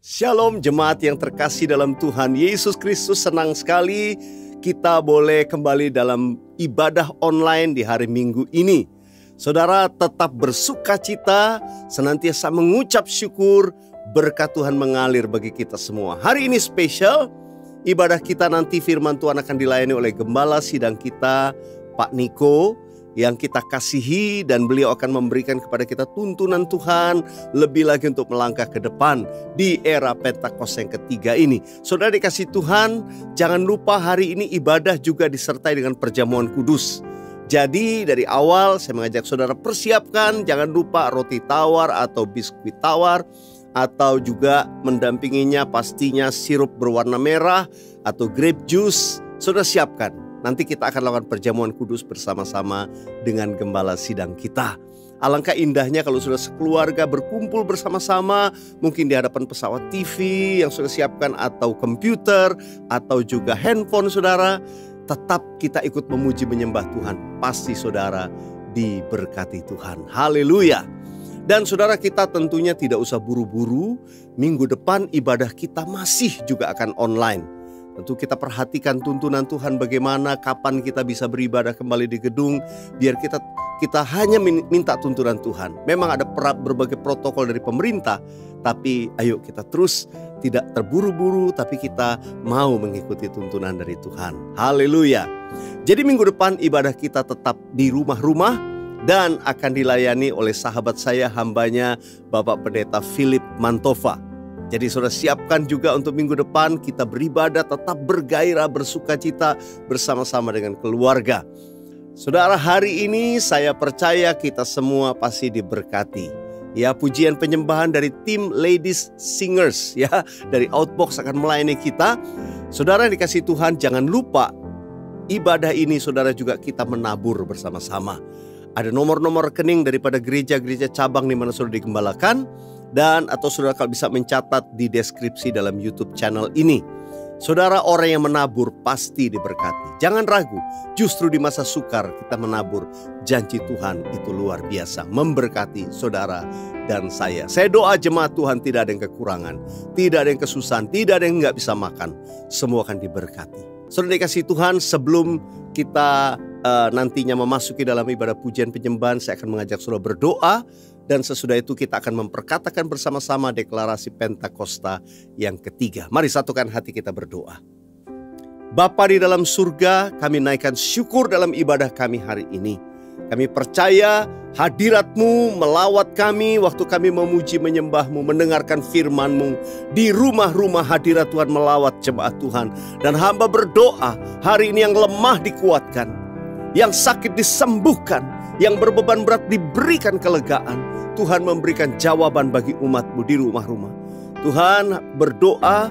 Shalom jemaat yang terkasih dalam Tuhan Yesus Kristus, senang sekali kita boleh kembali dalam ibadah online di hari Minggu ini. Saudara tetap bersukacita, senantiasa mengucap syukur, berkat Tuhan mengalir bagi kita semua. Hari ini spesial, ibadah kita nanti firman Tuhan akan dilayani oleh Gembala Sidang kita, Pak Niko, yang kita kasihi, dan beliau akan memberikan kepada kita tuntunan Tuhan lebih lagi untuk melangkah ke depan di era Pentakosta yang ketiga ini. Saudara dikasih Tuhan, jangan lupa hari ini ibadah juga disertai dengan perjamuan kudus. Jadi dari awal saya mengajak saudara persiapkan, jangan lupa roti tawar atau biskuit tawar, atau juga mendampinginya pastinya sirup berwarna merah atau grape juice. Saudara siapkan. Nanti kita akan lakukan perjamuan kudus bersama-sama dengan Gembala Sidang kita. Alangkah indahnya kalau sudah sekeluarga berkumpul bersama-sama, mungkin di hadapan pesawat TV yang sudah siapkan, atau komputer, atau juga handphone saudara. Tetap kita ikut memuji menyembah Tuhan. Pasti saudara diberkati Tuhan. Haleluya. Dan saudara kita tentunya tidak usah buru-buru. Minggu depan ibadah kita masih juga akan online. Tentu kita perhatikan tuntunan Tuhan bagaimana, kapan kita bisa beribadah kembali di gedung. Biar kita hanya minta tuntunan Tuhan. Memang ada berbagai protokol dari pemerintah, tapi ayo kita terus tidak terburu-buru, tapi kita mau mengikuti tuntunan dari Tuhan. Haleluya. Jadi minggu depan ibadah kita tetap di rumah-rumah dan akan dilayani oleh sahabat saya, hambanya Bapak Pendeta Philip Mantova. Jadi saudara siapkan juga untuk minggu depan kita beribadah tetap bergairah, bersukacita bersama-sama dengan keluarga. Saudara, hari ini saya percaya kita semua pasti diberkati. Ya, pujian penyembahan dari tim Ladies Singers ya, dari Outbox akan melayani kita. Saudara yang dikasih Tuhan, jangan lupa ibadah ini saudara juga kita menabur bersama-sama. Ada nomor-nomor rekening daripada gereja-gereja cabang di mana saudara digembalakan. Dan atau saudara kalau bisa mencatat di deskripsi dalam YouTube channel ini. Saudara, orang yang menabur pasti diberkati. Jangan ragu, justru di masa sukar kita menabur. Janji Tuhan itu luar biasa, memberkati saudara dan saya. Saya doa jemaat Tuhan tidak ada yang kekurangan, tidak ada yang kesusahan, tidak ada yang nggak bisa makan. Semua akan diberkati. Saudara dikasih Tuhan, sebelum kita nantinya memasuki dalam ibadah pujian penyembahan, saya akan mengajak saudara berdoa. Dan sesudah itu kita akan memperkatakan bersama-sama deklarasi Pentakosta yang ketiga. Mari satukan hati kita berdoa. Bapa di dalam surga, kami naikkan syukur dalam ibadah kami hari ini. Kami percaya hadirat-Mu melawat kami waktu kami memuji menyembah-Mu, mendengarkan firman-Mu. Di rumah-rumah hadirat Tuhan melawat jemaat Tuhan. Dan hamba berdoa hari ini yang lemah dikuatkan, yang sakit disembuhkan, yang berbeban berat diberikan kelegaan. Tuhan memberikan jawaban bagi umat-Mu di rumah-rumah. Tuhan berdoa,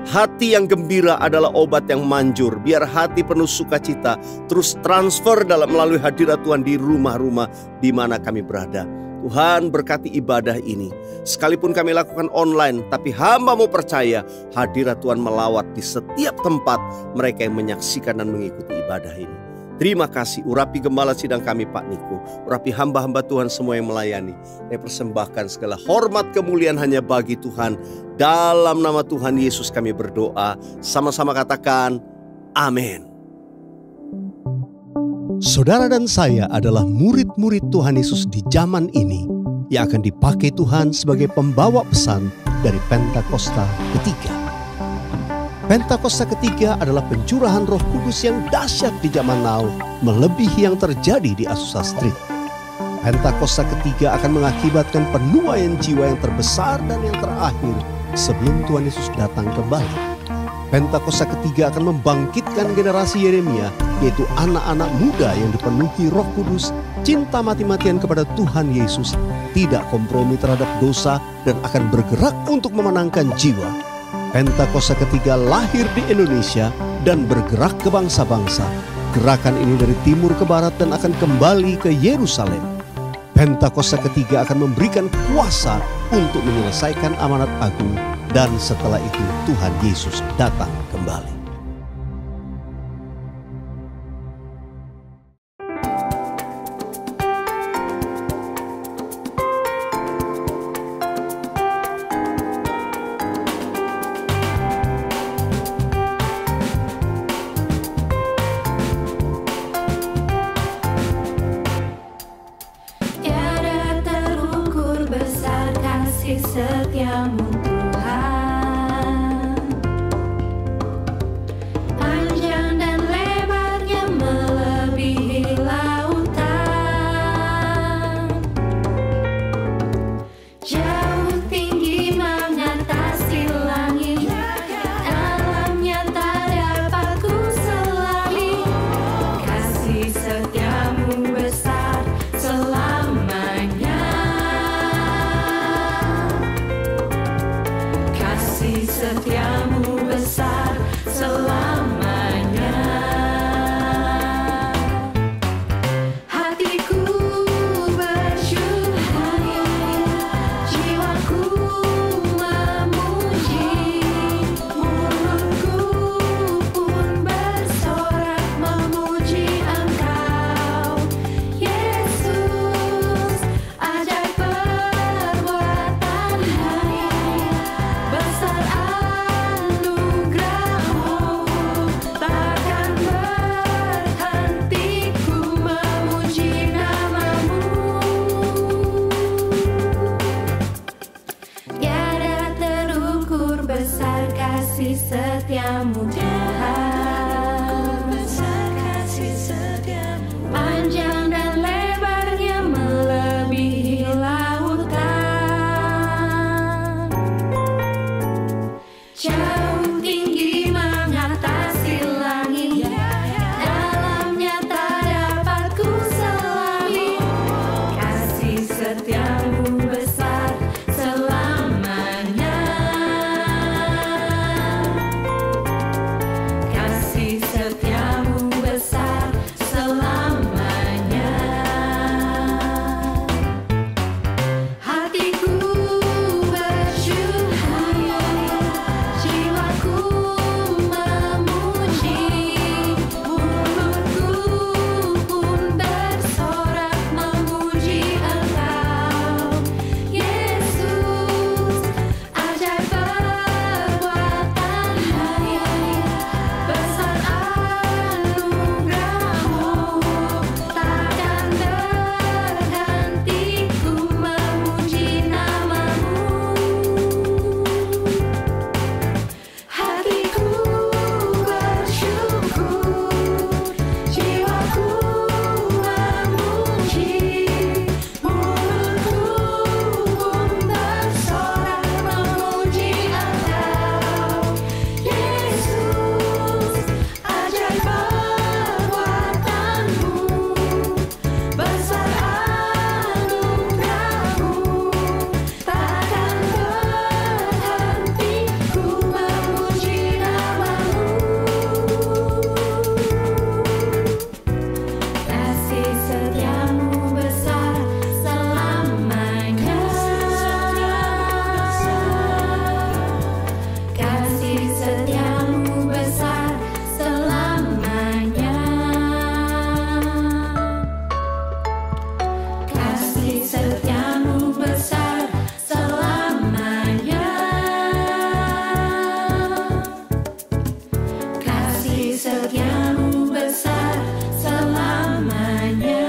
hati yang gembira adalah obat yang manjur. Biar hati penuh sukacita terus transfer melalui hadirat Tuhan di rumah-rumah di mana kami berada. Tuhan berkati ibadah ini. Sekalipun kami lakukan online, tapi hamba-Mu percaya hadirat Tuhan melawat di setiap tempat mereka yang menyaksikan dan mengikuti ibadah ini. Terima kasih, urapi Gembala Sidang kami Pak Niko, urapi hamba-hamba Tuhan semua yang melayani. Saya persembahkan segala hormat kemuliaan hanya bagi Tuhan. Dalam nama Tuhan Yesus kami berdoa. Sama-sama katakan, amin. Saudara dan saya adalah murid-murid Tuhan Yesus di zaman ini yang akan dipakai Tuhan sebagai pembawa pesan dari Pentakosta ketiga. Pentakosta ketiga adalah pencurahan Roh Kudus yang dahsyat di zaman now, melebihi yang terjadi di Azusa Street. Pentakosta ketiga akan mengakibatkan penuaian jiwa yang terbesar dan yang terakhir sebelum Tuhan Yesus datang kembali. Pentakosta ketiga akan membangkitkan generasi Yeremia, yaitu anak-anak muda yang dipenuhi Roh Kudus, cinta mati-matian kepada Tuhan Yesus, tidak kompromi terhadap dosa, dan akan bergerak untuk memenangkan jiwa. Pentakosta ketiga lahir di Indonesia dan bergerak ke bangsa-bangsa. Gerakan ini dari timur ke barat dan akan kembali ke Yerusalem. Pentakosta ketiga akan memberikan kuasa untuk menyelesaikan amanat agung, dan setelah itu Tuhan Yesus datang kembali. kasih setiamu Tuhan. Panjang dan lebarnya melebihi lautan, jauh tinggi mengatasi langit, dalamnya tak dapat ku selami. Kasih setiamu besar selamanya. Kasih setiamu besar selamanya. Hatiku bersyukur, jiwaku memuji, mulutku pun bersorak memuji Engkau, Yesus. Ajaib perbuatanmu, besar anugerahmu, takkan berhenti ku memuji namamu. Tiada terukur besar kasih setiamu Tuhan. Panjang dan lebarnya melebihi lautan, jauh tinggi mengatasi langit, dalamnya tak dapat ku selami. Kasih setiamu besar selamanya. Kasih setiamu besar selamanya. Hatiku bersyukur, jiwaku memuji, mulutku pun bersorak memuji Engkau, Yesus. Ajaib perbuatanmu, besar anugerahmu, takkan berhenti ku memuji namamu. Hatiku bersyukur, jiwaku memuji, mulutku pun bersorak memuji Engkau, Yesus. Ajaib perbuatanmu, besar anugerahmu, takkan berhenti ku memuji namamu. Kasih setiamu besar selamanya. Kasih setiamu besar selamanya. Kasih setiamu besar selamanya. Kasih setiamu besar selamanya.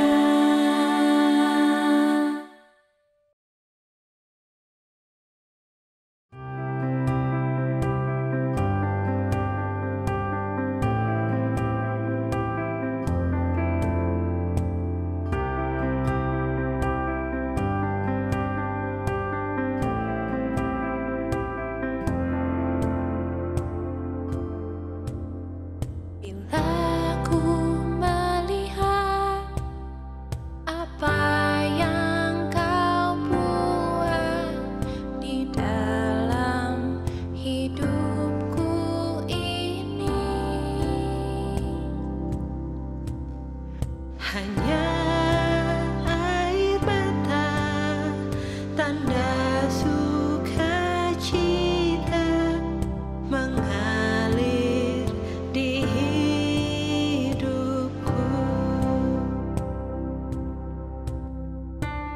Bila ku melihat apa yang kau buat di dalam hidupku ini, hanya air mata, tanda sukacita mengalir di hidupku.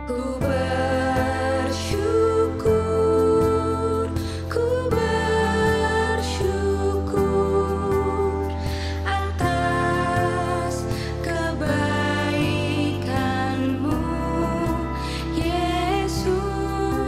Ku bersyukur, ku bersyukur atas kebaikanmu, Yesus.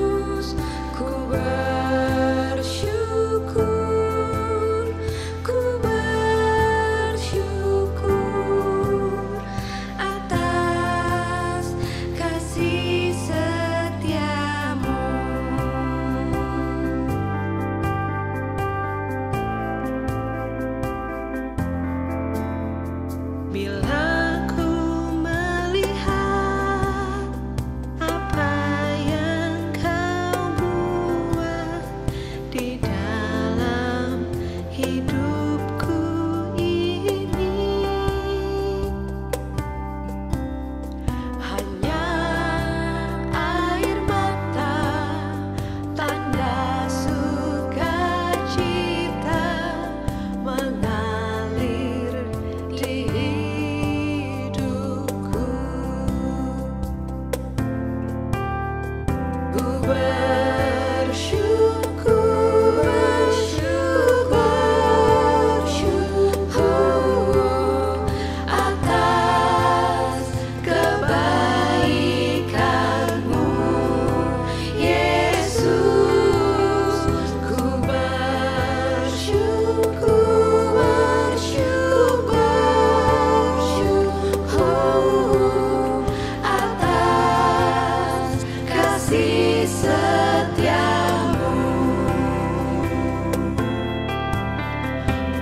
setiamu,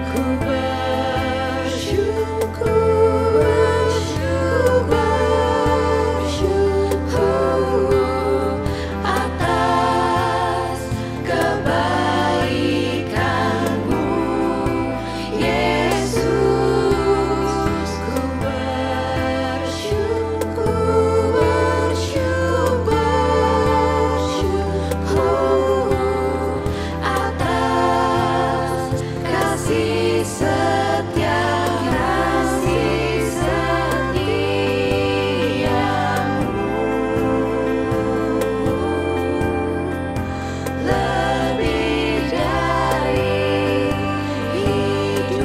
ku bersyukur atas kebaikanmu, Yesus. Ku bersyukur atas kasih setiamu, lebih dari hidup,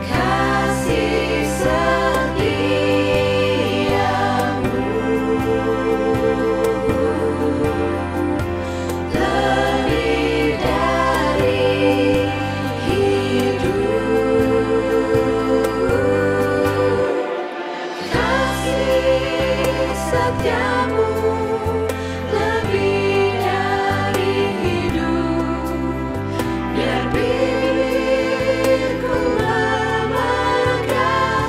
kasih setiamu, lebih dari hidup, kasih setiamu, lebih dari hidup. Biar bibirku membanggakan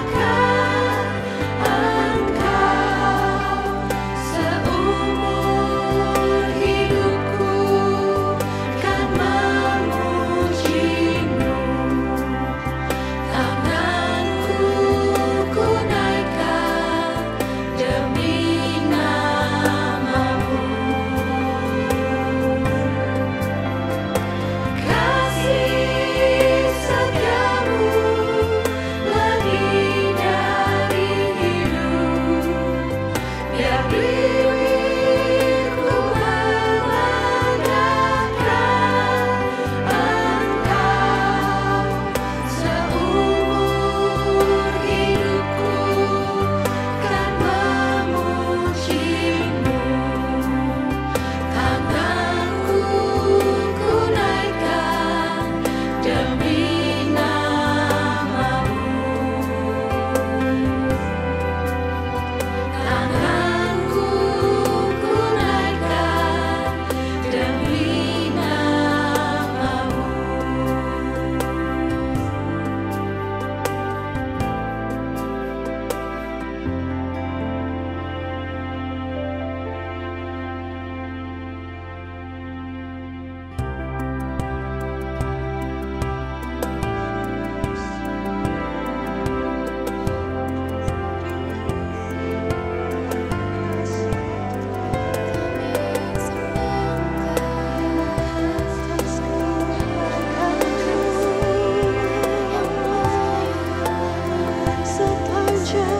Engkau, seumur hidupku kan memujimu. Tanganku ku naikkan demi namamu. Kasih setiamu, lebih dari hidup. Biar bibirku membanggakan Engkau, seumur hidupku kan memujimu. Tanganku ku naikkan demi namamu. Tanganku ku naikkan demi namamu. Sepanjang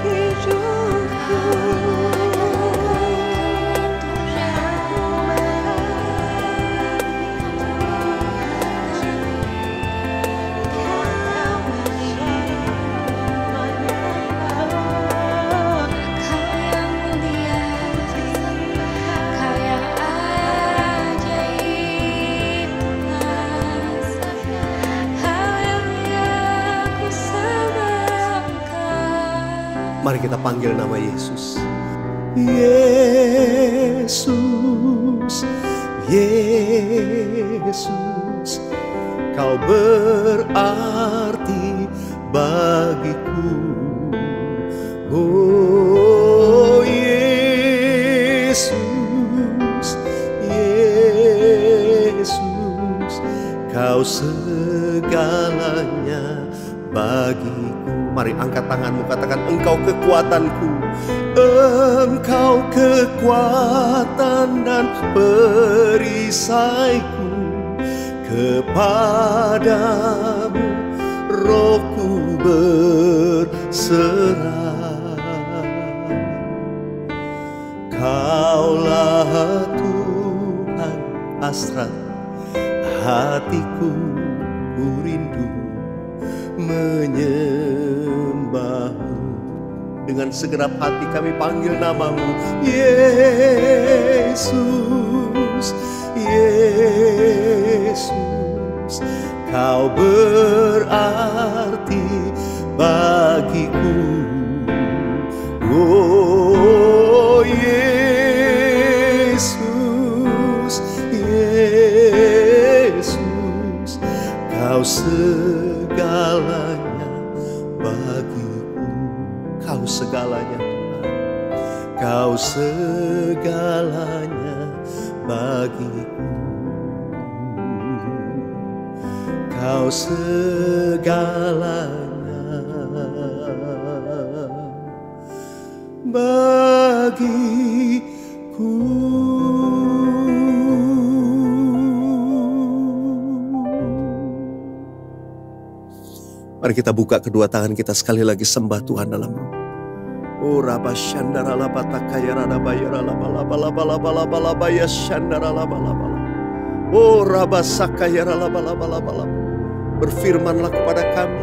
hidupku, Kau yang mulia, Kau yang ajaib, Kau yang ku sembahkan. Mari kita panggil nama Yesus. Yesus, Yesus, Kau berarti bagiku. Oh Yesus, Yesus, Kau segalanya bagiku. Mari angkat tanganmu, katakan, Engkau kekuatanku, Engkau kekuatan dan perisaiku. Kepadamu rohku berserah. Kaulah Tuhan hasrat hatiku, ku rindu menyembahmu. Dengan segenap hati kami panggil namamu, Yesus, Yesus, Kau berarti bagiku. Oh Kau segalanya bagiku. Kau segalanya bagiku. Mari kita buka kedua tangan kita sekali lagi, sembah Tuhan dalam roh. Oh Rabba Shandara Laba Takaya Raba Yara Laba Laba Laba Laba Laba Laba Ya Shandara Laba Laba Laba. Oh Rabba Sakaya Laba Laba Laba Laba. Berfirmanlah kepada kami,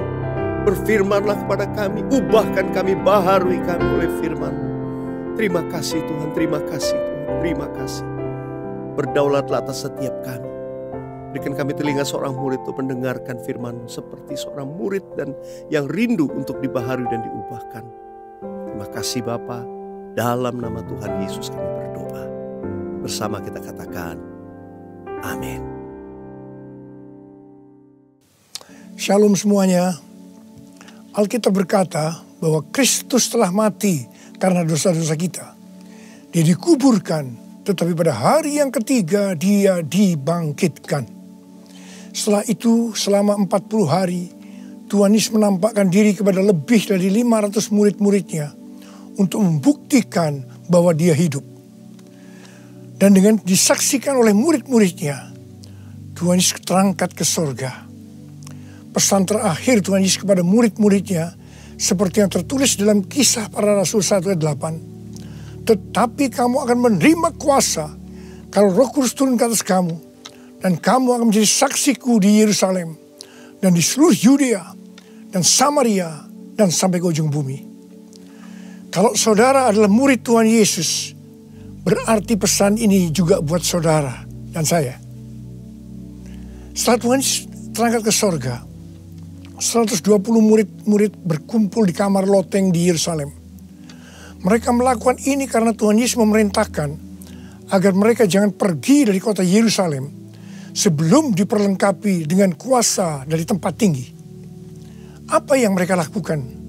berfirmanlah kepada kami, ubahkan kami, baharui kami oleh firman. Terima kasih Tuhan, terima kasih Tuhan, terima kasih. Berdaulatlah atas setiap kami. Berikan kami telinga seorang murid untuk mendengarkan firman seperti seorang murid dan yang rindu untuk dibaharui dan diubahkan. Terima kasih Bapa, dalam nama Tuhan Yesus kami berdoa. Bersama kita katakan, amin. Shalom semuanya. Alkitab berkata bahwa Kristus telah mati karena dosa-dosa kita. Dia dikuburkan, tetapi pada hari yang ketiga dia dibangkitkan. Setelah itu selama 40 hari Tuhan Yesus menampakkan diri kepada lebih dari 500 murid-muridnya untuk membuktikan bahwa dia hidup. Dan dengan disaksikan oleh murid-muridnya, Tuhan Yesus terangkat ke sorga. Pesan terakhir Tuhan Yesus kepada murid-muridnya seperti yang tertulis dalam Kisah Para Rasul 1 ayat 8. Tetapi kamu akan menerima kuasa kalau Roh Kudus turun ke atas kamu, dan kamu akan menjadi saksiku di Yerusalem dan di seluruh Yudea dan Samaria dan sampai ke ujung bumi. Kalau saudara adalah murid Tuhan Yesus, berarti pesan ini juga buat saudara dan saya. Setelah Tuhan Yesus terangkat ke sorga, 120 murid-murid berkumpul di kamar loteng di Yerusalem. Mereka melakukan ini karena Tuhan Yesus memerintahkan agar mereka jangan pergi dari kota Yerusalem sebelum diperlengkapi dengan kuasa dari tempat tinggi. Apa yang mereka lakukan?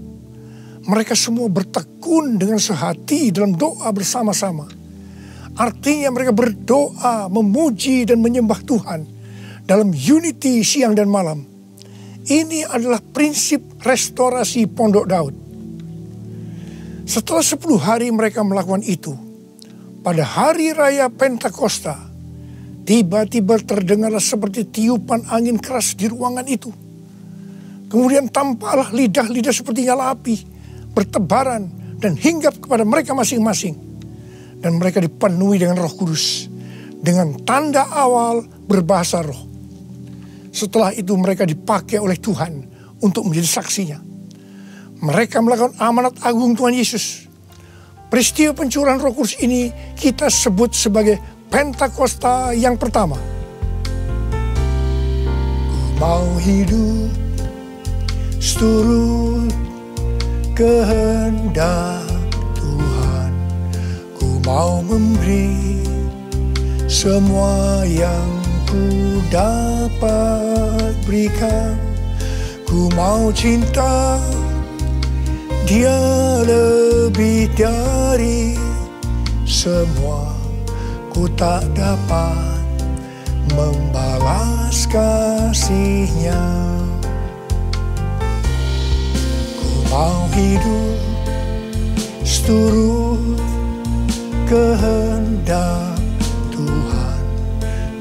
Mereka semua bertekun dengan sehati dalam doa bersama-sama. Artinya mereka berdoa, memuji dan menyembah Tuhan dalam unity siang dan malam. Ini adalah prinsip restorasi Pondok Daud. Setelah 10 hari mereka melakukan itu, pada hari raya Pentakosta, tiba-tiba terdengarlah seperti tiupan angin keras di ruangan itu. Kemudian tampaklah lidah-lidah seperti nyala api, bertebaran dan hinggap kepada mereka masing-masing. Dan mereka dipenuhi dengan Roh Kudus, dengan tanda awal berbahasa roh. Setelah itu mereka dipakai oleh Tuhan untuk menjadi saksinya. Mereka melakukan amanat agung Tuhan Yesus. Peristiwa pencurahan Roh Kudus ini kita sebut sebagai Pentakosta yang pertama. Ku mau hidup seturut kehendak Tuhan. Ku mau memberi semua yang ku dapat berikan. Ku mau cinta Dia lebih dari semua. Ku tak dapat membalas kasih-Nya. Ku mau hidup seturut kehendak Tuhan.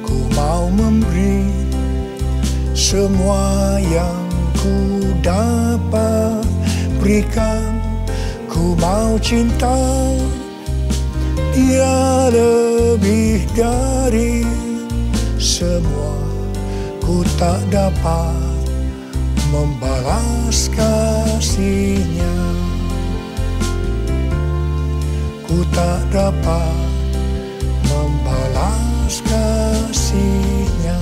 Ku mau memberi semua yang ku dapat berikan. Ku mau cinta Dia lebih dari semua. Ku tak dapat membalas kasih-Nya. Ku tak dapat membalas kasih-Nya.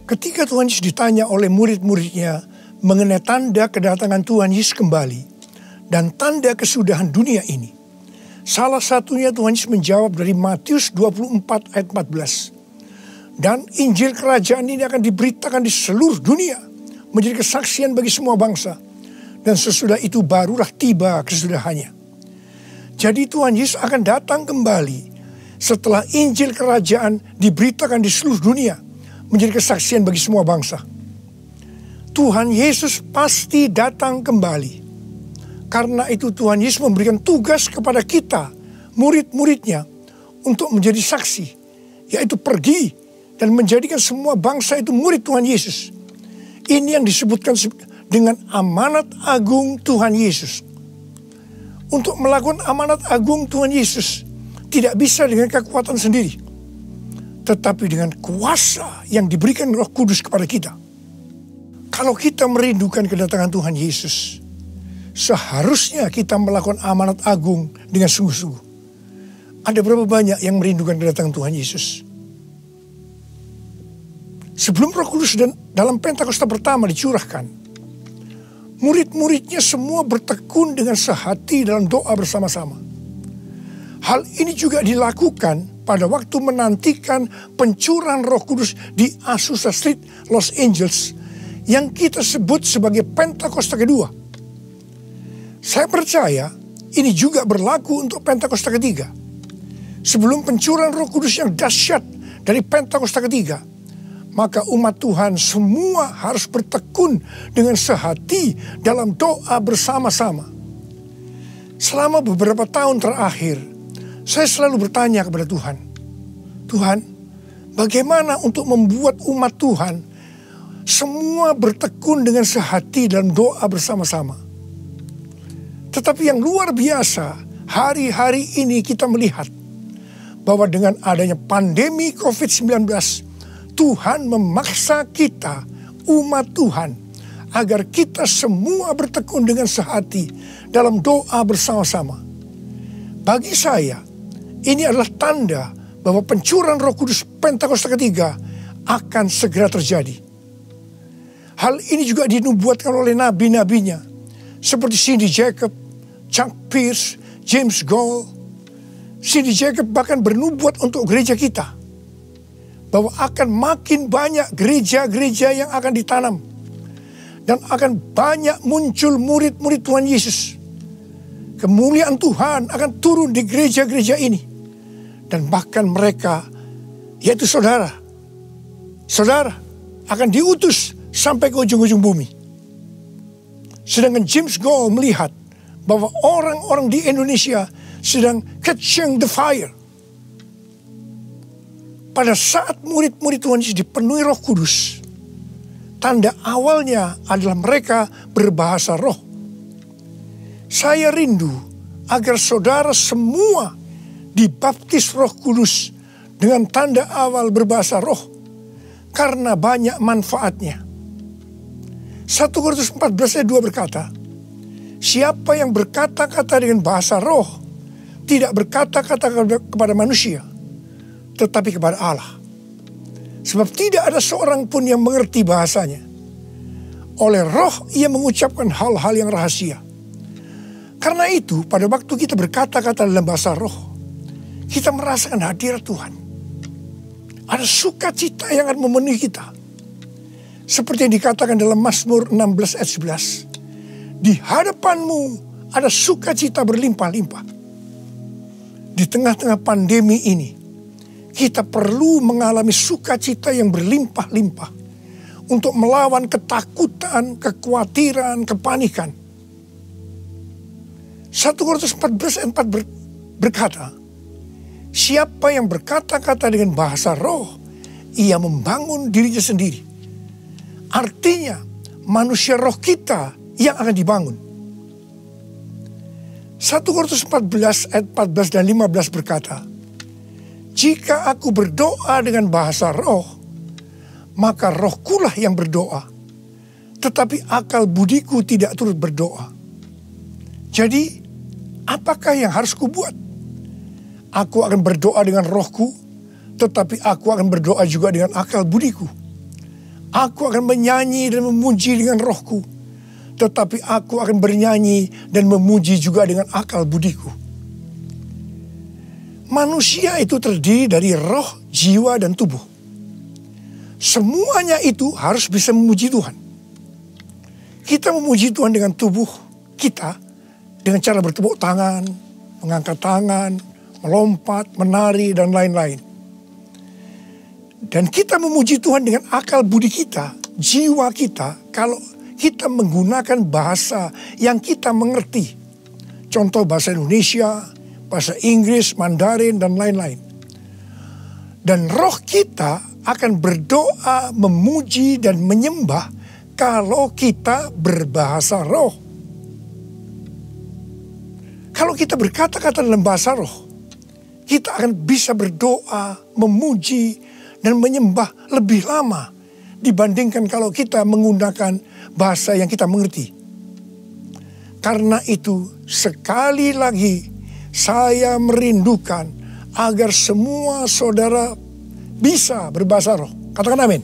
Ketika Tuhan Yesus ditanya oleh murid-muridnya mengenai tanda kedatangan Tuhan Yesus kembali dan tanda kesudahan dunia ini, salah satunya Tuhan Yesus menjawab dari Matius 24 ayat 14. Dan Injil kerajaan ini akan diberitakan di seluruh dunia, menjadi kesaksian bagi semua bangsa. Dan sesudah itu barulah tiba kesudahannya. Jadi Tuhan Yesus akan datang kembali setelah Injil Kerajaan diberitakan di seluruh dunia menjadi kesaksian bagi semua bangsa. Tuhan Yesus pasti datang kembali. Karena itu Tuhan Yesus memberikan tugas kepada kita, murid-muridnya, untuk menjadi saksi. Yaitu pergi dan menjadikan semua bangsa itu murid Tuhan Yesus. Ini yang disebutkan dengan amanat agung Tuhan Yesus. Untuk melakukan amanat agung Tuhan Yesus tidak bisa dengan kekuatan sendiri, tetapi dengan kuasa yang diberikan Roh Kudus kepada kita. Kalau kita merindukan kedatangan Tuhan Yesus, seharusnya kita melakukan amanat agung dengan sungguh-sungguh. Ada berapa banyak yang merindukan kedatangan Tuhan Yesus? Sebelum Roh Kudus dan dalam Pentakosta pertama dicurahkan, murid-muridnya semua bertekun dengan sehati dalam doa bersama-sama. Hal ini juga dilakukan pada waktu menantikan pencurahan Roh Kudus di Azusa Street, Los Angeles, yang kita sebut sebagai Pentakosta kedua. Saya percaya ini juga berlaku untuk Pentakosta ketiga. Sebelum pencurahan Roh Kudus yang dahsyat dari Pentakosta ketiga, maka umat Tuhan semua harus bertekun dengan sehati dalam doa bersama-sama. Selama beberapa tahun terakhir, saya selalu bertanya kepada Tuhan, Tuhan, bagaimana untuk membuat umat Tuhan semua bertekun dengan sehati dalam doa bersama-sama? Tetapi yang luar biasa, hari-hari ini kita melihat bahwa dengan adanya pandemi COVID-19, Tuhan memaksa kita, umat Tuhan, agar kita semua bertekun dengan sehati dalam doa bersama-sama. Bagi saya, ini adalah tanda bahwa pencurahan Roh Kudus Pentakosta ketiga akan segera terjadi. Hal ini juga dinubuatkan oleh nabi-nabinya, seperti Cindy Jacob, Chuck Pierce, James Goll. Cindy Jacob bahkan bernubuat untuk gereja kita, bahwa akan makin banyak gereja-gereja yang akan ditanam, dan akan banyak muncul murid-murid Tuhan Yesus. Kemuliaan Tuhan akan turun di gereja-gereja ini, dan bahkan mereka, yaitu saudara akan diutus sampai ke ujung-ujung bumi. Sedangkan James Goll melihat bahwa orang-orang di Indonesia sedang catching the fire. Pada saat murid-murid Tuhan Yesus dipenuhi Roh Kudus, tanda awalnya adalah mereka berbahasa roh. Saya rindu agar saudara semua dibaptis Roh Kudus dengan tanda awal berbahasa roh, karena banyak manfaatnya. 1 Korintus 14 ayat 2 berkata, siapa yang berkata-kata dengan bahasa roh tidak berkata-kata kepada manusia, tetapi kepada Allah. Sebab tidak ada seorang pun yang mengerti bahasanya. Oleh roh ia mengucapkan hal-hal yang rahasia. Karena itu pada waktu kita berkata-kata dalam bahasa roh, kita merasakan hadirat Tuhan. Ada sukacita yang akan memenuhi kita. Seperti yang dikatakan dalam Mazmur 16 ayat 11. Di hadapanmu ada sukacita berlimpah-limpah. Di tengah-tengah pandemi ini, kita perlu mengalami sukacita yang berlimpah-limpah untuk melawan ketakutan, kekhawatiran, kepanikan. 1 Korintus 14 ayat 4 berkata, siapa yang berkata-kata dengan bahasa roh, ia membangun dirinya sendiri. Artinya, manusia roh kita yang akan dibangun. 1 Korintus 14 ayat 14 dan 15 berkata, jika aku berdoa dengan bahasa roh, maka rohkulah yang berdoa, tetapi akal budiku tidak turut berdoa. Jadi, apakah yang harus kubuat? Aku akan berdoa dengan rohku, tetapi aku akan berdoa juga dengan akal budiku. Aku akan menyanyi dan memuji dengan rohku, tetapi aku akan bernyanyi dan memuji juga dengan akal budiku. Manusia itu terdiri dari roh, jiwa, dan tubuh. Semuanya itu harus bisa memuji Tuhan. Kita memuji Tuhan dengan tubuh kita, dengan cara bertepuk tangan, mengangkat tangan, melompat, menari, dan lain-lain. Dan kita memuji Tuhan dengan akal budi kita, jiwa kita, kalau kita menggunakan bahasa yang kita mengerti. Contoh bahasa Indonesia, bahasa Inggris, Mandarin, dan lain-lain. Dan roh kita akan berdoa, memuji, dan menyembah kalau kita berbahasa roh. Kalau kita berkata-kata dalam bahasa roh, kita akan bisa berdoa, memuji, dan menyembah lebih lama dibandingkan kalau kita menggunakan bahasa yang kita mengerti. Karena itu, sekali lagi saya merindukan agar semua saudara bisa berbahasa roh. Katakan amin.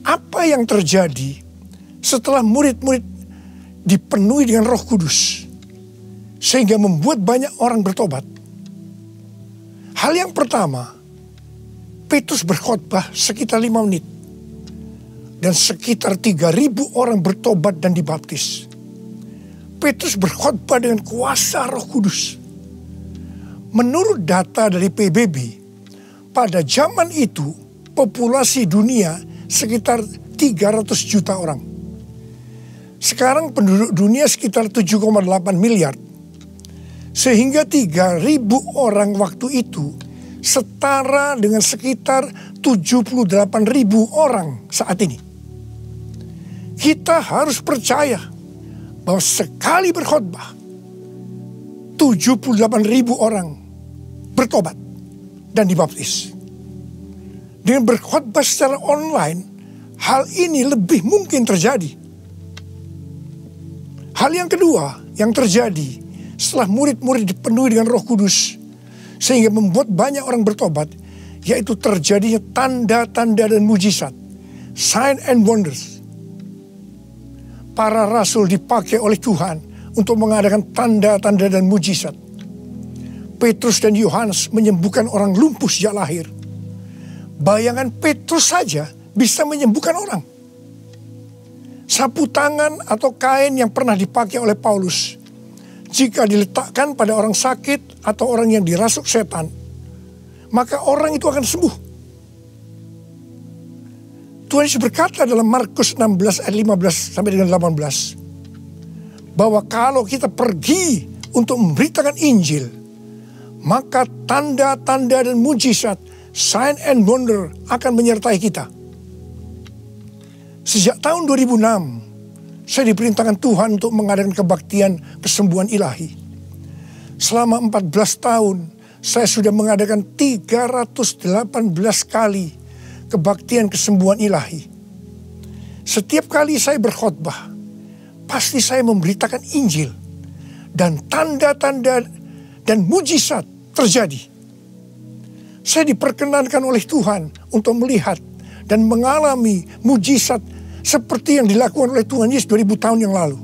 Apa yang terjadi setelah murid-murid dipenuhi dengan Roh Kudus sehingga membuat banyak orang bertobat? Hal yang pertama, Petrus berkhotbah sekitar 5 menit. Dan sekitar 3.000 orang bertobat dan dibaptis. Petrus berkhotbah dengan kuasa Roh Kudus. Menurut data dari PBB, pada zaman itu populasi dunia sekitar 300 juta orang. Sekarang penduduk dunia sekitar 7,8 miliar. Sehingga 3.000 orang waktu itu setara dengan sekitar 78.000 orang saat ini. Kita harus percaya bahwa sekali berkhotbah 78.000 orang bertobat dan dibaptis. Dengan berkhotbah secara online, hal ini lebih mungkin terjadi. Hal yang kedua yang terjadi setelah murid-murid dipenuhi dengan Roh Kudus sehingga membuat banyak orang bertobat, yaitu terjadinya tanda-tanda dan mujizat, sign and wonders. Para rasul dipakai oleh Tuhan untuk mengadakan tanda-tanda dan mujizat. Petrus dan Yohanes menyembuhkan orang lumpuh sejak lahir. Bayangan Petrus saja bisa menyembuhkan orang. Sapu tangan atau kain yang pernah dipakai oleh Paulus, jika diletakkan pada orang sakit atau orang yang dirasuk setan, maka orang itu akan sembuh. Tuhan Yesus berkata dalam Markus 16 ayat 15 sampai dengan 18, bahwa kalau kita pergi untuk memberitakan Injil, maka tanda-tanda dan mujizat, sign and wonder akan menyertai kita. Sejak tahun 2006, saya diperintahkan Tuhan untuk mengadakan kebaktian kesembuhan ilahi. Selama 14 tahun, saya sudah mengadakan 318 kali kebaktian kesembuhan ilahi. Setiap kali saya berkhotbah, pasti saya memberitakan Injil. Dan tanda-tanda dan mujizat terjadi. Saya diperkenankan oleh Tuhan untuk melihat dan mengalami mujizat seperti yang dilakukan oleh Tuhan Yesus 2000 tahun yang lalu.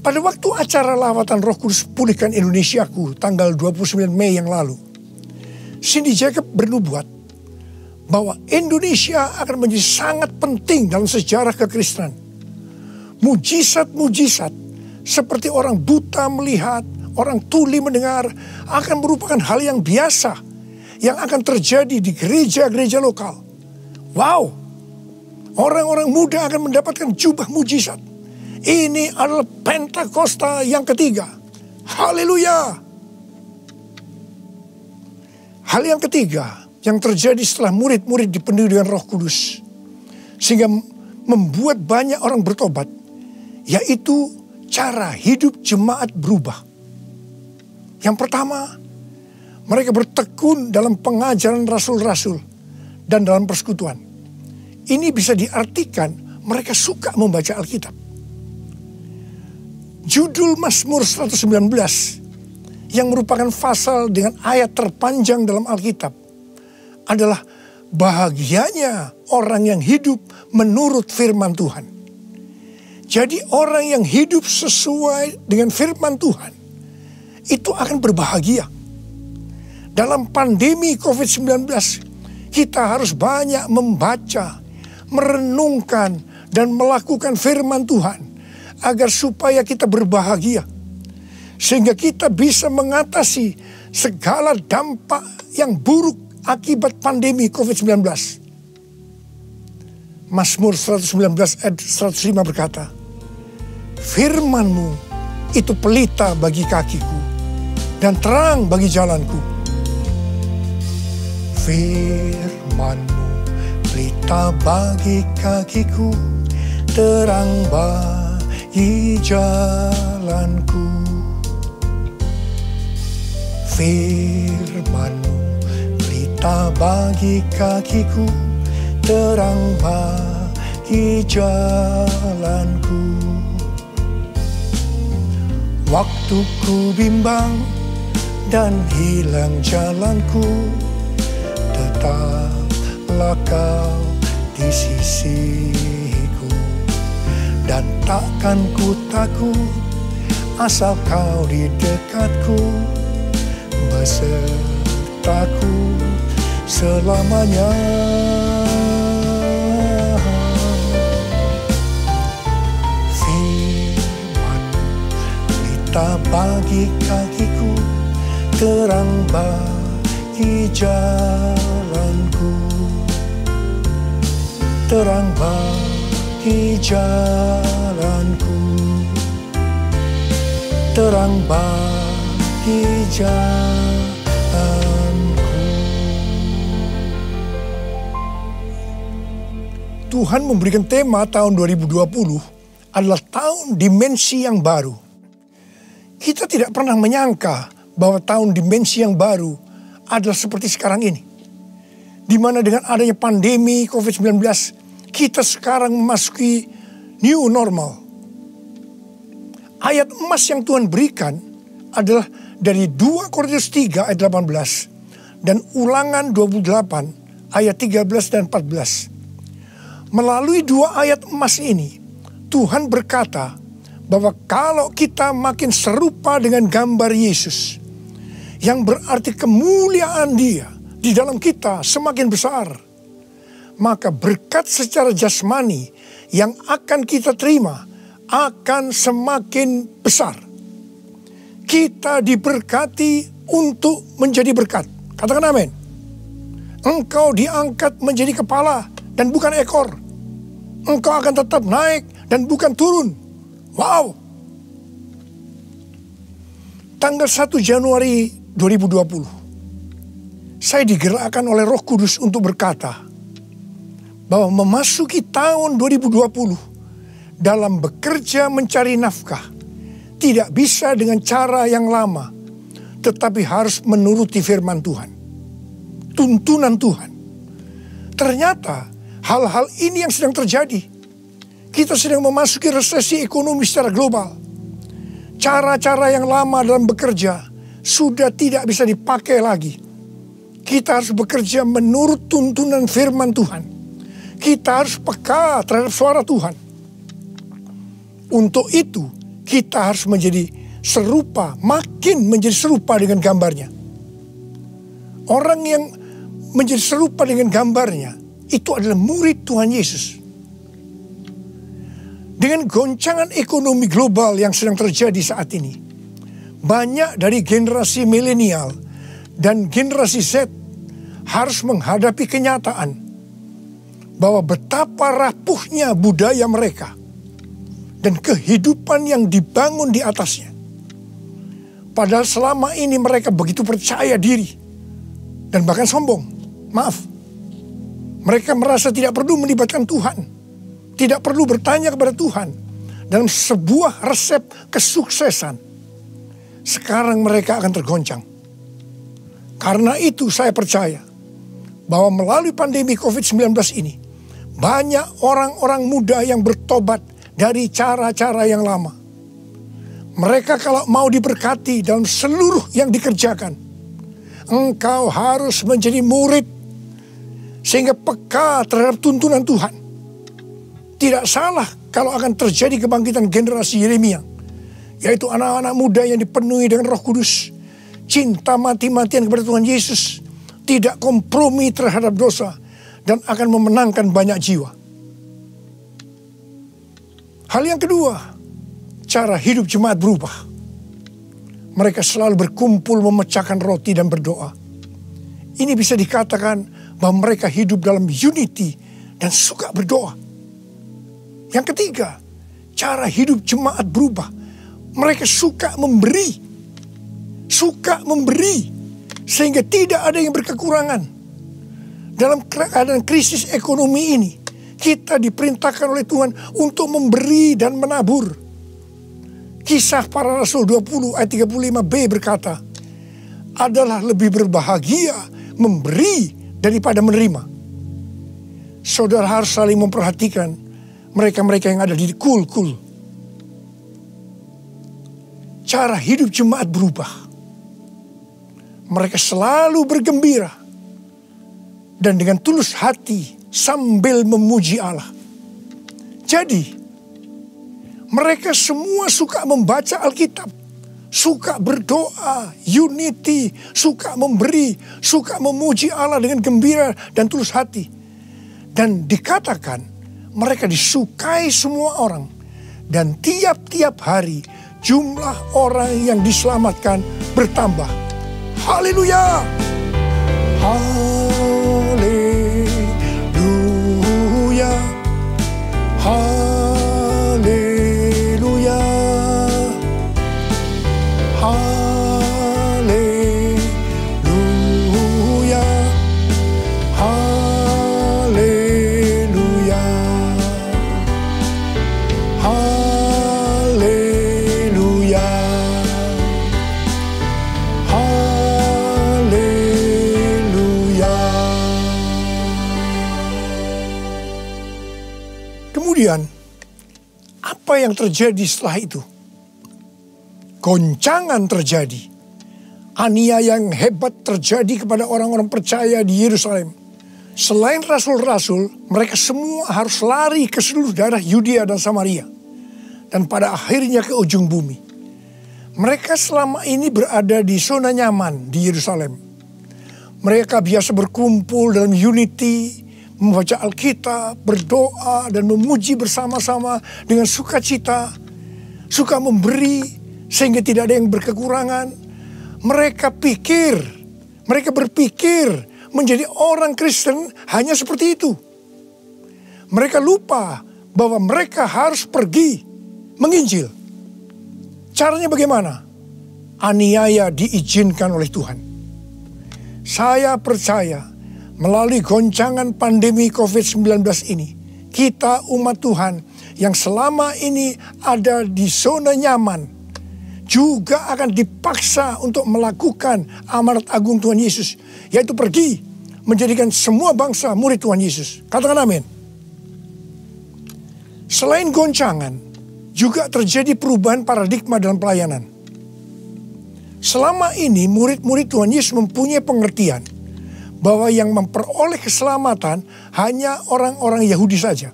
Pada waktu acara lawatan Roh Kudus Pulihkan Indonesiaku tanggal 29 Mei yang lalu, Cindy Jacob bernubuat bahwa Indonesia akan menjadi sangat penting dalam sejarah kekristenan. Mujizat-mujizat seperti orang buta melihat, orang tuli mendengar akan merupakan hal yang biasa yang akan terjadi di gereja-gereja lokal. Wow, orang-orang muda akan mendapatkan jubah mujizat. Ini adalah Pentakosta yang ketiga. Haleluya. Hal yang ketiga yang terjadi setelah murid-murid dipenuhi dengan Roh Kudus, sehingga membuat banyak orang bertobat, yaitu cara hidup jemaat berubah. Yang pertama, mereka bertekun dalam pengajaran rasul-rasul dan dalam persekutuan. Ini bisa diartikan mereka suka membaca Alkitab. Judul Mazmur 119 yang merupakan pasal dengan ayat terpanjang dalam Alkitab adalah bahagianya orang yang hidup menurut firman Tuhan. Jadi orang yang hidup sesuai dengan firman Tuhan itu akan berbahagia. Dalam pandemi COVID-19 kita harus banyak membaca, merenungkan dan melakukan firman Tuhan agar supaya kita berbahagia. Sehingga kita bisa mengatasi segala dampak yang buruk akibat pandemi COVID-19. Mazmur 119 ayat 105 berkata, firman-Mu itu pelita bagi kakiku dan terang bagi jalanku. Firman-Mu pelita bagi kakiku, terang bagi jalanku. Firman-Mu pelita bagi kakiku, terang bagi jalanku. Waktu ku bimbang dan hilang jalanku, tetaplah Kau di sisiku. Dan takkan ku takut asal Kau di dekatku, besertaku selamanya. Firman-Mu pelita bagi kakiku, terang bagi jalanku. Terang bagi jalanku, terang bagi jalanku. Tuhan memberikan tema tahun 2020 adalah tahun dimensi yang baru. Kita tidak pernah menyangka bahwa tahun dimensi yang baru adalah seperti sekarang ini. Di mana dengan adanya pandemi COVID-19, kita sekarang memasuki new normal. Ayat emas yang Tuhan berikan adalah dari 2 Korintus 3 ayat 18 dan Ulangan 28 ayat 13 dan 14. Melalui 2 ayat emas ini, Tuhan berkata bahwa kalau kita makin serupa dengan gambar Yesus, yang berarti kemuliaan Dia di dalam kita semakin besar, maka berkat secara jasmani yang akan kita terima akan semakin besar. Kita diberkati untuk menjadi berkat. Katakan amin. Engkau diangkat menjadi kepala dan bukan ekor. Engkau akan tetap naik dan bukan turun. Wow. Tanggal 1 Januari 2020, saya digerakkan oleh Roh Kudus untuk berkata bahwa memasuki tahun 2020 dalam bekerja mencari nafkah tidak bisa dengan cara yang lama, tetapi harus menuruti firman Tuhan, tuntunan Tuhan. Ternyata hal-hal ini yang sedang terjadi. Kita sedang memasuki resesi ekonomi secara global. Cara-cara yang lama dalam bekerja sudah tidak bisa dipakai lagi. Kita harus bekerja menurut tuntunan firman Tuhan. Kita harus peka terhadap suara Tuhan. Untuk itu, kita harus menjadi serupa, makin menjadi serupa dengan gambarnya. Orang yang menjadi serupa dengan gambarnya itu adalah murid Tuhan Yesus. Dengan goncangan ekonomi global yang sedang terjadi saat ini, banyak dari generasi milenial dan generasi Z harus menghadapi kenyataan bahwa betapa rapuhnya budaya mereka dan kehidupan yang dibangun di atasnya. Padahal selama ini mereka begitu percaya diri dan bahkan sombong. Maaf. Mereka merasa tidak perlu melibatkan Tuhan. Tidak perlu bertanya kepada Tuhan dalam sebuah resep kesuksesan. Sekarang mereka akan tergoncang. Karena itu saya percaya bahwa melalui pandemi COVID-19 ini, banyak orang-orang muda yang bertobat dari cara-cara yang lama. Mereka kalau mau diberkati dalam seluruh yang dikerjakan, engkau harus menjadi murid sehingga peka terhadap tuntunan Tuhan. Tidak salah kalau akan terjadi kebangkitan generasi Yeremia, yaitu anak-anak muda yang dipenuhi dengan Roh Kudus, cinta mati-matian kepada Tuhan Yesus, tidak kompromi terhadap dosa, dan akan memenangkan banyak jiwa. Hal yang kedua, cara hidup jemaat berubah. Mereka selalu berkumpul memecahkan roti dan berdoa. Ini bisa dikatakan bahwa mereka hidup dalam unity dan suka berdoa. Yang ketiga, cara hidup jemaat berubah. Mereka suka memberi. Suka memberi. Sehingga tidak ada yang berkekurangan. Dalam keadaan krisis ekonomi ini, kita diperintahkan oleh Tuhan untuk memberi dan menabur. Kisah Para Rasul 20 ayat 35b berkata, adalah lebih berbahagia memberi daripada menerima. Saudara harus saling memperhatikan mereka-mereka yang ada di kul-kul. Cara hidup jemaat berubah. Mereka selalu bergembira dan dengan tulus hati sambil memuji Allah. Jadi, mereka semua suka membaca Alkitab, suka berdoa, unity, suka memberi, suka memuji Allah dengan gembira dan tulus hati. Dan dikatakan mereka disukai semua orang. Dan tiap-tiap hari jumlah orang yang diselamatkan bertambah. Haleluya! Haleluya! Haleluya! Haleluya! Haleluya! Haleluya! Haleluya! Kemudian, apa yang terjadi setelah itu? Goncangan terjadi. Aniaya yang hebat terjadi kepada orang-orang percaya di Yerusalem. Selain rasul-rasul, mereka semua harus lari ke seluruh daerah Yudea dan Samaria. Dan pada akhirnya ke ujung bumi. Mereka selama ini berada di zona nyaman di Yerusalem. Mereka biasa berkumpul dalam unity, membaca Alkitab, berdoa, dan memuji bersama-sama dengan sukacita. Suka memberi, sehingga tidak ada yang berkekurangan. Mereka berpikir menjadi orang Kristen hanya seperti itu. Mereka lupa bahwa mereka harus pergi menginjil. Caranya bagaimana? Aniaya diizinkan oleh Tuhan. Saya percaya melalui goncangan pandemi COVID-19 ini, kita umat Tuhan yang selama ini ada di zona nyaman juga akan dipaksa untuk melakukan amanat agung Tuhan Yesus, yaitu pergi menjadikan semua bangsa murid Tuhan Yesus. Katakan amin. Selain goncangan, juga terjadi perubahan paradigma dalam pelayanan. Selama ini murid-murid Tuhan Yesus mempunyai pengertian bahwa yang memperoleh keselamatan hanya orang-orang Yahudi saja.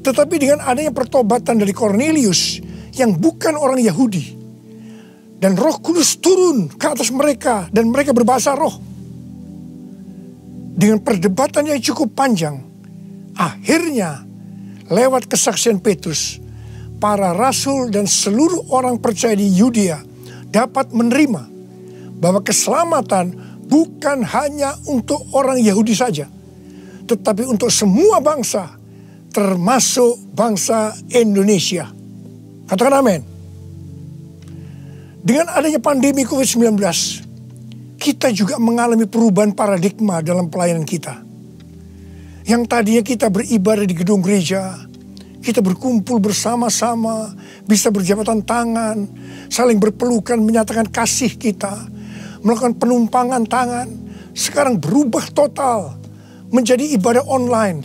Tetapi dengan adanya pertobatan dari Cornelius yang bukan orang Yahudi, dan Roh Kudus turun ke atas mereka dan mereka berbahasa roh. Dengan perdebatan yang cukup panjang, akhirnya lewat kesaksian Petrus, para rasul dan seluruh orang percaya di Yudea dapat menerima bahwa keselamatan bukan hanya untuk orang Yahudi saja, tetapi untuk semua bangsa, termasuk bangsa Indonesia. Katakan amin. Dengan adanya pandemi COVID-19, kita juga mengalami perubahan paradigma dalam pelayanan kita. Yang tadinya kita beribadah di gedung gereja, kita berkumpul bersama-sama, bisa berjabatan tangan, saling berpelukan, menyatakan kasih kita, melakukan penumpangan tangan. Sekarang berubah total menjadi ibadah online.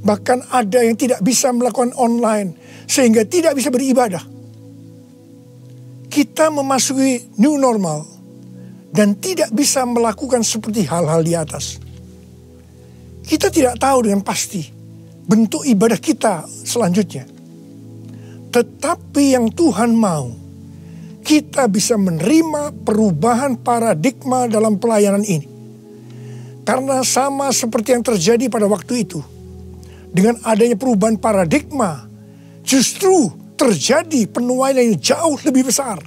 Bahkan ada yang tidak bisa melakukan online, sehingga tidak bisa beribadah. Kita memasuki new normal dan tidak bisa melakukan seperti hal-hal di atas. Kita tidak tahu dengan pasti bentuk ibadah kita selanjutnya. Tetapi yang Tuhan mau, kita bisa menerima perubahan paradigma dalam pelayanan ini. Karena sama seperti yang terjadi pada waktu itu, dengan adanya perubahan paradigma, justru terjadi penuaian yang jauh lebih besar.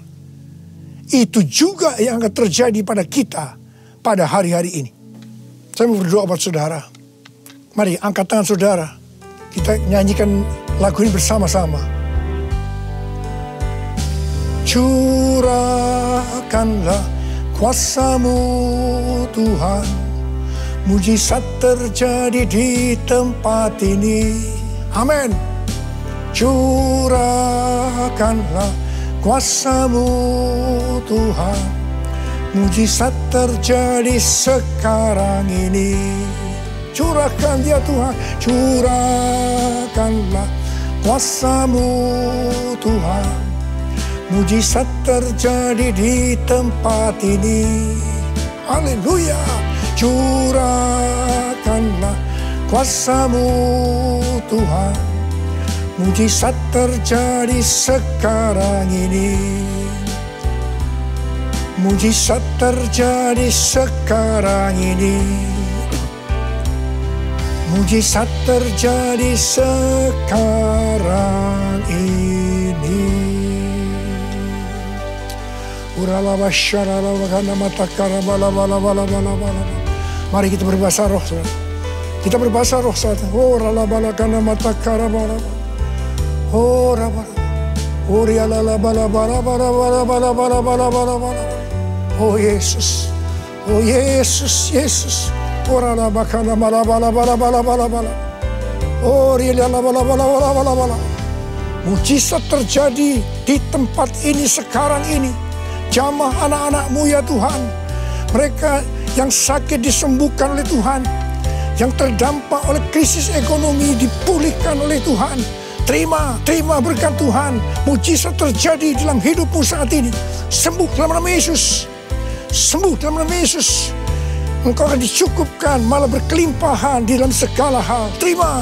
Itu juga yang akan terjadi pada kita pada hari-hari ini. Saya mau berdoa buat saudara. Mari angkat tangan saudara. Kita nyanyikan lagu ini bersama-sama. Curahkanlah kuasa-Mu Tuhan, mujizat terjadi di tempat ini. Amin. Curahkanlah kuasa-Mu Tuhan, mujizat terjadi sekarang ini. Curahkan ya Tuhan, curahkanlah kuasa-Mu Tuhan, mujizat terjadi di tempat ini. Haleluya. Curahkanlah kuasa-Mu Tuhan, mujizat terjadi sekarang ini. Mujizat terjadi sekarang ini. Mujizat terjadi sekarang ini. Mari kita berbahasa roh, saudara. Kita berbahasa roh, saudara. Oh Yesus, oh Yesus, Yesus. Mujizat terjadi di tempat ini sekarang ini. Jamah anak-anak-Mu ya Tuhan. Mereka yang sakit disembuhkan oleh Tuhan. Yang terdampak oleh krisis ekonomi dipulihkan oleh Tuhan. Terima berkat Tuhan. Mujizat terjadi dalam hidupmu saat ini. Sembuh dalam nama Yesus. Sembuh dalam nama Yesus. Engkau akan dicukupkan, malah berkelimpahan di dalam segala hal. Terima.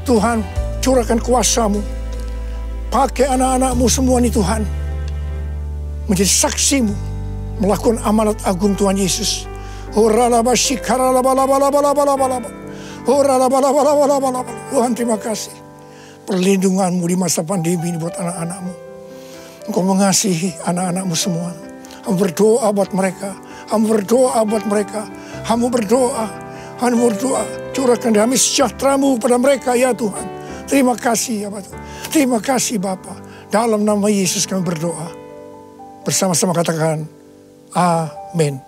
Tuhan, curahkan kuasa-Mu. Pakai anak-anak-Mu semua ini Tuhan. Menjadi saksi-Mu. Melakukan amanat agung Tuhan Yesus. Tuhan, terima kasih. Perlindungan-Mu di masa pandemi ini buat anak-anak-Mu. Engkau mengasihi anak-anak-Mu semua. Kamu berdoa buat mereka. Kamu berdoa buat mereka. Kamu berdoa. Curahkan damai sejahtera-Mu pada mereka ya Tuhan. Terima kasih ya Bapak. Terima kasih Bapa. Dalam nama Yesus kami berdoa. Bersama-sama katakan amin.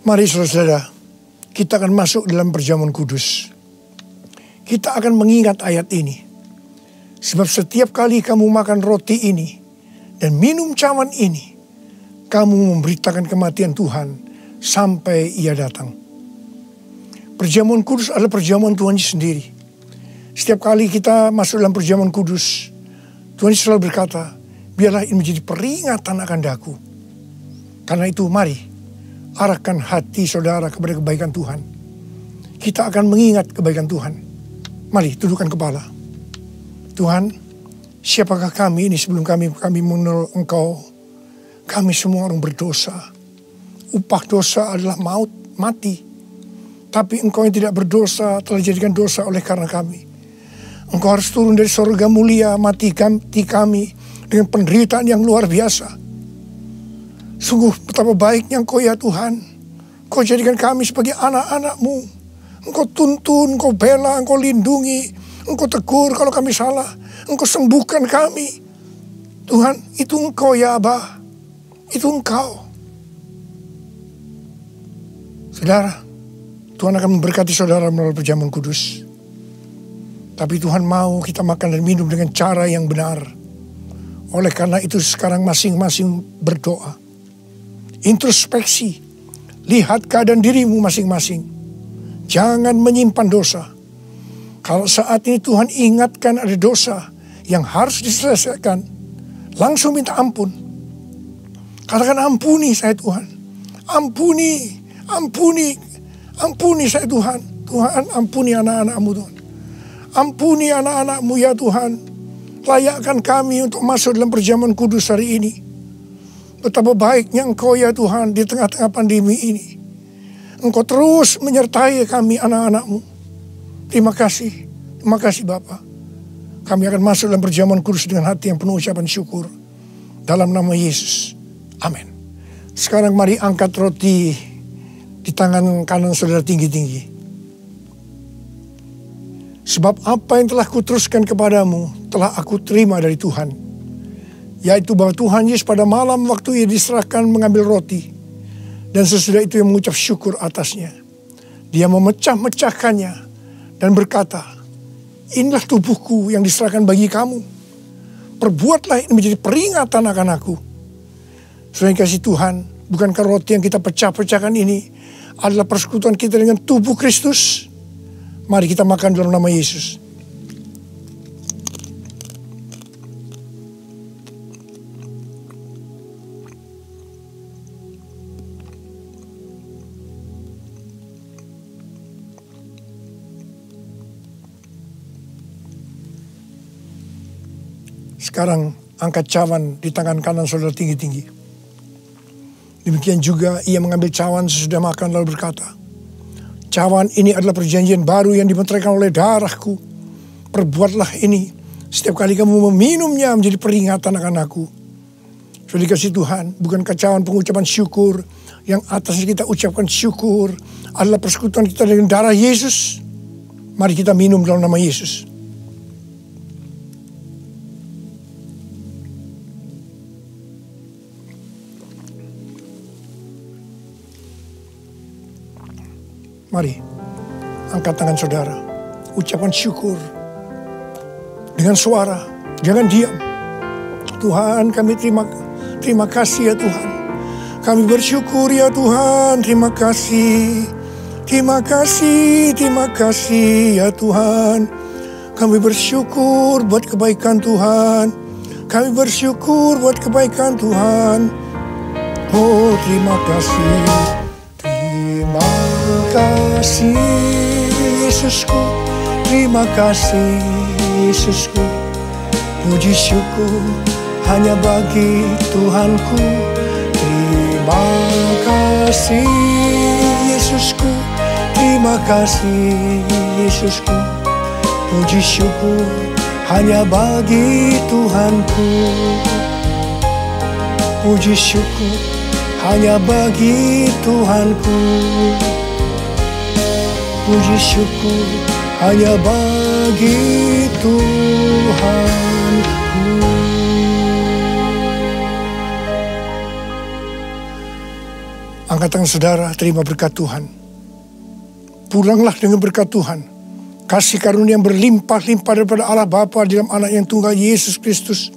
Mari saudara-saudara, kita akan masuk dalam perjamuan kudus. Kita akan mengingat ayat ini. Sebab setiap kali kamu makan roti ini dan minum cawan ini, kamu memberitakan kematian Tuhan sampai Ia datang. Perjamuan kudus adalah perjamuan Tuhan sendiri. Setiap kali kita masuk dalam perjamuan kudus, Tuhan selalu berkata, biarlah ini menjadi peringatan akan daku. Karena itu mari, arahkan hati saudara kepada kebaikan Tuhan. Kita akan mengingat kebaikan Tuhan. Mari tundukkan kepala. Tuhan, siapakah kami ini sebelum kami mengenal Engkau? Kami semua orang berdosa. Upah dosa adalah maut, mati. Tapi Engkau yang tidak berdosa telah dijadikan dosa oleh karena kami. Engkau harus turun dari surga mulia, mati kami dengan penderitaan yang luar biasa. Sungguh betapa baiknya Engkau ya Tuhan. Engkau jadikan kami sebagai anak-anak-Mu. Engkau tuntun, Engkau bela, Engkau lindungi. Engkau tegur kalau kami salah. Engkau sembuhkan kami. Tuhan, itu Engkau ya Abah. Itu Engkau. Saudara, Tuhan akan memberkati saudara melalui perjamuan kudus. Tapi Tuhan mau kita makan dan minum dengan cara yang benar. Oleh karena itu sekarang masing-masing berdoa. Introspeksi. Lihat keadaan dirimu masing-masing. Jangan menyimpan dosa. Kalau saat ini Tuhan ingatkan ada dosa yang harus diselesaikan, langsung minta ampun. Katakan ampuni saya Tuhan. Ampuni saya Tuhan. Tuhan ampuni anak-anak-Mu Tuhan. Ampuni anak-anak-Mu ya Tuhan. Layakkan kami untuk masuk dalam perjamuan kudus hari ini. Betapa baiknya Engkau ya Tuhan di tengah-tengah pandemi ini. Engkau terus menyertai kami anak-anak-Mu. Terima kasih. Makasih Bapa. Kami akan masuk dalam perjamuan kudus dengan hati yang penuh ucapan syukur. Dalam nama Yesus. Amin. Sekarang mari angkat roti di tangan kanan saudara tinggi-tinggi. Sebab apa yang telah kuteruskan kepadamu telah aku terima dari Tuhan. Yaitu bahwa Tuhan Yesus pada malam waktu ia diserahkan mengambil roti. Dan sesudah itu ia mengucap syukur atasnya. Dia memecah-mecahkannya dan berkata, inilah tubuhku yang diserahkan bagi kamu. Perbuatlah ini menjadi peringatan akan aku. Saudara yang kasih Tuhan, bukankah roti yang kita pecah-pecahkan ini adalah persekutuan kita dengan tubuh Kristus? Mari kita makan dalam nama Yesus. Sekarang angkat cawan di tangan kanan saudara tinggi-tinggi. Demikian juga ia mengambil cawan sesudah makan lalu berkata, cawan ini adalah perjanjian baru yang dimeteraikan oleh darahku. Perbuatlah ini setiap kali kamu meminumnya menjadi peringatan akan aku. Sudah dikasih Tuhan, bukankah cawan pengucapan syukur yang atasnya kita ucapkan syukur adalah persekutuan kita dengan darah Yesus? Mari kita minum dalam nama Yesus. Mari, angkat tangan saudara. Ucapan syukur. Dengan suara. Jangan diam. Tuhan, kami terima kasih ya Tuhan. Kami bersyukur ya Tuhan. Terima kasih. Terima kasih. Terima kasih ya Tuhan. Kami bersyukur buat kebaikan Tuhan. Kami bersyukur buat kebaikan Tuhan. Oh, terima kasih. Terima kasih Yesusku, terima kasih Yesusku. Puji syukur hanya bagi Tuhanku. Terima kasih Yesusku, terima kasih Yesusku. Puji syukur hanya bagi Tuhanku. Puji syukur hanya bagi Tuhanku. Puji syukur hanya bagi Tuhanku. Angkat tangan saudara, terima berkat Tuhan. Pulanglah dengan berkat Tuhan. Kasih karunia yang berlimpah-limpah daripada Allah Bapa dalam anak yang tunggal Yesus Kristus.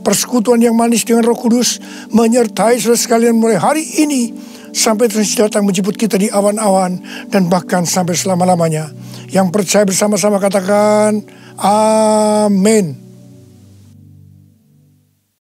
Persekutuan yang manis dengan Roh Kudus menyertai saudara sekalian mulai hari ini sampai terus datang menjemput kita di awan-awan dan bahkan sampai selama-lamanya. Yang percaya bersama-sama katakan amin.